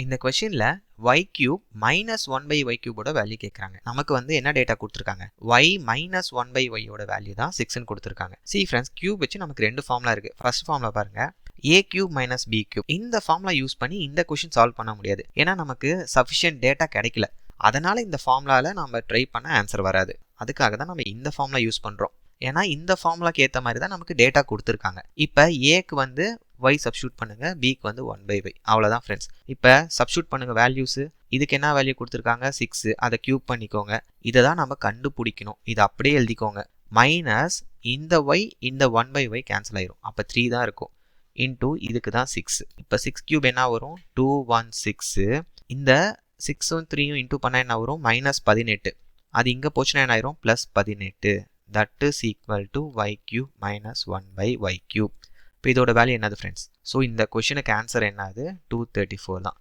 இந்த கொஸ்டின்ல y cube minus 1 by y cube ஓட வேல்யூ கேட்குறாங்க. நமக்கு வந்து என்ன டேட்டா கொடுத்துருக்காங்க, y minus 1 by y ஓட வேல்யூ தான் 6ன்னு கொடுத்துருக்காங்க. See friends, cube வச்சு நமக்கு ரெண்டு ஃபார்முலா இருக்கு. ஃபர்ஸ்ட் ஃபார்முலா பாருங்க, a cube minus b cube. இந்த ஃபார்முலா யூஸ் பண்ணி இந்த கொஸ்டின் சால்வ் பண்ண முடியாது, ஏன்னா நமக்கு சஃபிஷியன்ட் டேட்டா கிடைக்கல. அதனால இந்த ஃபார்முலாவில் நம்ம ட்ரை பண்ண ஆன்சர் வராது. அதுக்காக தான் நம்ம இந்த ஃபார்முலா யூஸ் பண்ணுறோம். ஏன்னா இந்த ஃபார்முலாக்கு ஏற்ற மாதிரி தான் நமக்கு டேட்டா கொடுத்துருக்காங்க. இப்போ ஏக்கு வந்து y சப்ஸ்டியூட் பண்ணுங்க, பிக்கு வந்து 1 by y. அவ்வளோதான் ஃப்ரெண்ட்ஸ். இப்போ சப்ஸ்டியூட் பண்ணுங்க வேல்யூஸு. இதுக்கு என்ன வேல்யூ கொடுத்துருக்காங்க, 6. அதை கியூப் பண்ணிக்கோங்க. இதை தான் நம்ம கண்டுபிடிக்கணும். இதை அப்படியே எழுதிக்கோங்க. மைனஸ் இந்த y இந்த 1 by y கேன்சல் ஆயிரும். அப்போ 3 தான் இருக்கும். இன்டூ இதுக்கு தான் 6. இப்போ 6 கியூப் என்ன வரும், 216. இந்த 6ம் 3யும் இன்டூ பண்ணால் என்ன வரும், -18. அது இங்கே போச்சுன்னா என்ன ஆயிரும், +18. That is equal to y cube minus 1 by y cube. இப்போ இதோட வேல்யூ என்னது ஃப்ரெண்ட்ஸ்? ஸோ இந்த கொஷனுக்கு ஆன்சர் என்னது, 234 தான்.